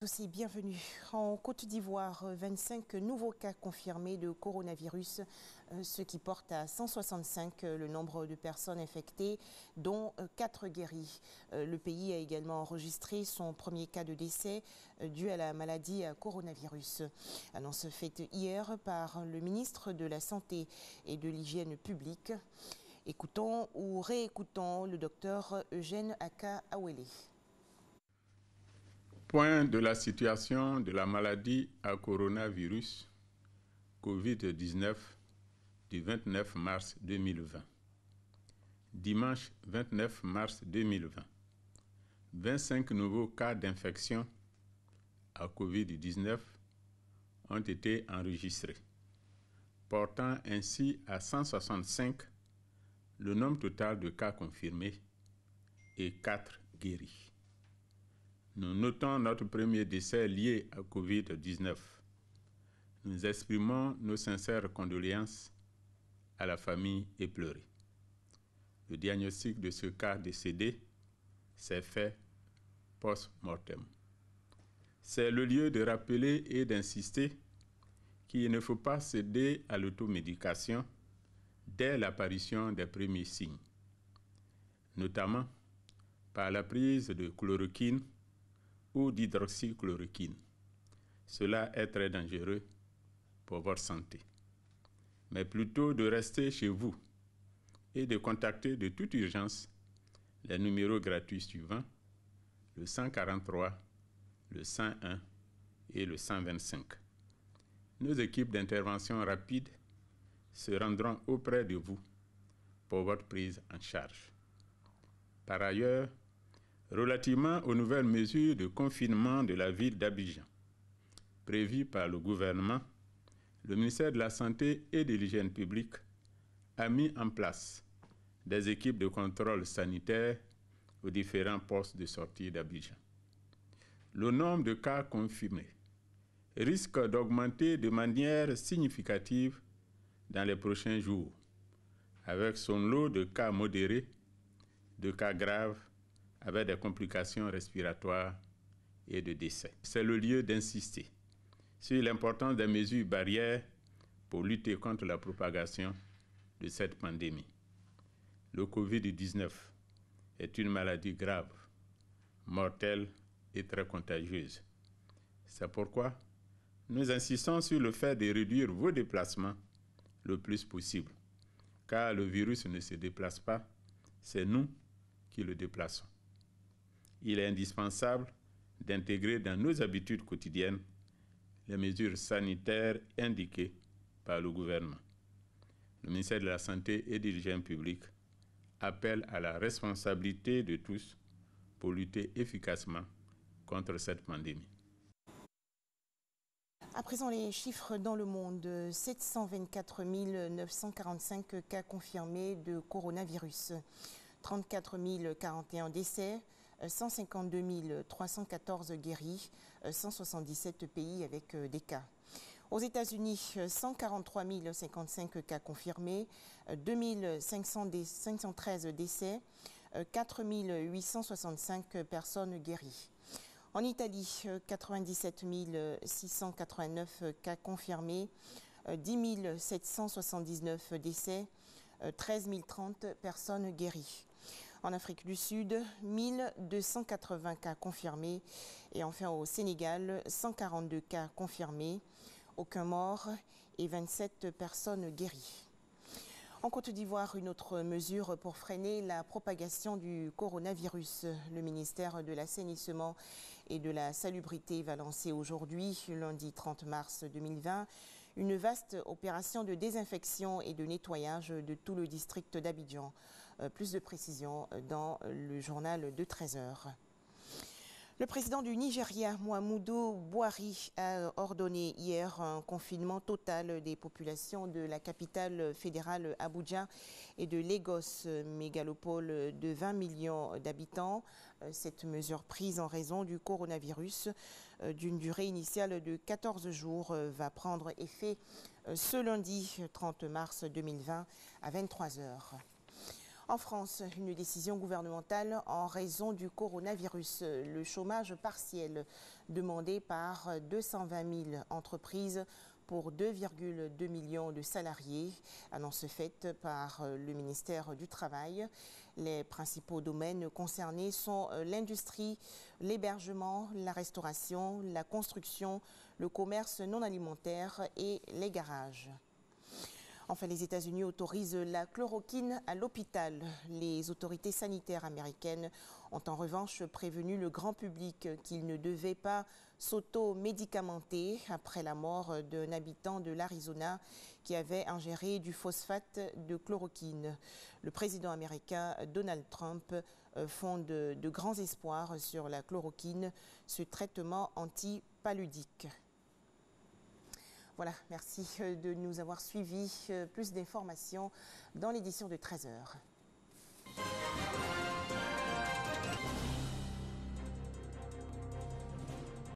tous et bienvenue. En Côte d'Ivoire, 25 nouveaux cas confirmés de coronavirus, ce qui porte à 165 le nombre de personnes infectées, dont 4 guéris. Le pays a également enregistré son premier cas de décès dû à la maladie à coronavirus. Annonce faite hier par le ministre de la Santé et de l'Hygiène publique. Écoutons ou réécoutons le docteur Eugène Aka Awele. Point de la situation de la maladie à coronavirus COVID-19 du 29 mars 2020. Dimanche 29 mars 2020, 25 nouveaux cas d'infection à COVID-19 ont été enregistrés, portant ainsi à 165 le nombre total de cas confirmés et 4 guéris. Nous notons notre premier décès lié à COVID-19. Nous exprimons nos sincères condoléances à la famille éplorée. Le diagnostic de ce cas décédé s'est fait post-mortem. C'est le lieu de rappeler et d'insister qu'il ne faut pas céder à l'automédication dès l'apparition des premiers signes, notamment par la prise de chloroquine ou d'hydroxychloroquine. Cela est très dangereux pour votre santé. Mais plutôt de rester chez vous et de contacter de toute urgence les numéros gratuits suivants, le 143, le 101 et le 125. Nos équipes d'intervention rapide se rendront auprès de vous pour votre prise en charge. Par ailleurs, relativement aux nouvelles mesures de confinement de la ville d'Abidjan, prévues par le gouvernement, le ministère de la Santé et de l'Hygiène publique a mis en place des équipes de contrôle sanitaire aux différents postes de sortie d'Abidjan. Le nombre de cas confirmés risque d'augmenter de manière significative dans les prochains jours, avec son lot de cas modérés, de cas graves, avec des complications respiratoires et de décès. C'est le lieu d'insister sur l'importance des mesures barrières pour lutter contre la propagation de cette pandémie. Le COVID-19 est une maladie grave, mortelle et très contagieuse. C'est pourquoi nous insistons sur le fait de réduire vos déplacements le plus possible, car le virus ne se déplace pas, c'est nous qui le déplaçons. Il est indispensable d'intégrer dans nos habitudes quotidiennes les mesures sanitaires indiquées par le gouvernement. Le ministère de la Santé et de l'Hygiène publique appelle à la responsabilité de tous pour lutter efficacement contre cette pandémie. À présent, les chiffres dans le monde. 724 945 cas confirmés de coronavirus, 34 041 décès, 152 314 guéris, 177 pays avec des cas. Aux États-Unis, 143 055 cas confirmés, 2 513 décès, 4 865 personnes guéries. En Italie, 97 689 cas confirmés, 10 779 décès, 13 030 personnes guéries. En Afrique du Sud, 1280 cas confirmés. Et enfin au Sénégal, 142 cas confirmés, aucun mort et 27 personnes guéries. En Côte d'Ivoire, une autre mesure pour freiner la propagation du coronavirus. Le ministère de l'Assainissement et de la Salubrité va lancer aujourd'hui, lundi 30 mars 2020, une vaste opération de désinfection et de nettoyage de tout le district d'Abidjan. Plus de précisions dans le journal de 13h. Le président du Nigeria, Muhammadu Buhari, a ordonné hier un confinement total des populations de la capitale fédérale Abuja et de Lagos, mégalopole de 20 millions d'habitants. Cette mesure prise en raison du coronavirus d'une durée initiale de 14 jours va prendre effet ce lundi 30 mars 2020 à 23h. En France, une décision gouvernementale en raison du coronavirus. Le chômage partiel demandé par 220 000 entreprises pour 2,2 millions de salariés, annonce faite par le ministère du Travail. Les principaux domaines concernés sont l'industrie, l'hébergement, la restauration, la construction, le commerce non alimentaire et les garages. Enfin, les États-Unis autorisent la chloroquine à l'hôpital. Les autorités sanitaires américaines ont en revanche prévenu le grand public qu'il ne devait pas s'auto-médicamenter après la mort d'un habitant de l'Arizona qui avait ingéré du phosphate de chloroquine. Le président américain Donald Trump fonde de grands espoirs sur la chloroquine, ce traitement antipaludique. Voilà, merci de nous avoir suivis. Plus d'informations dans l'édition de 13h.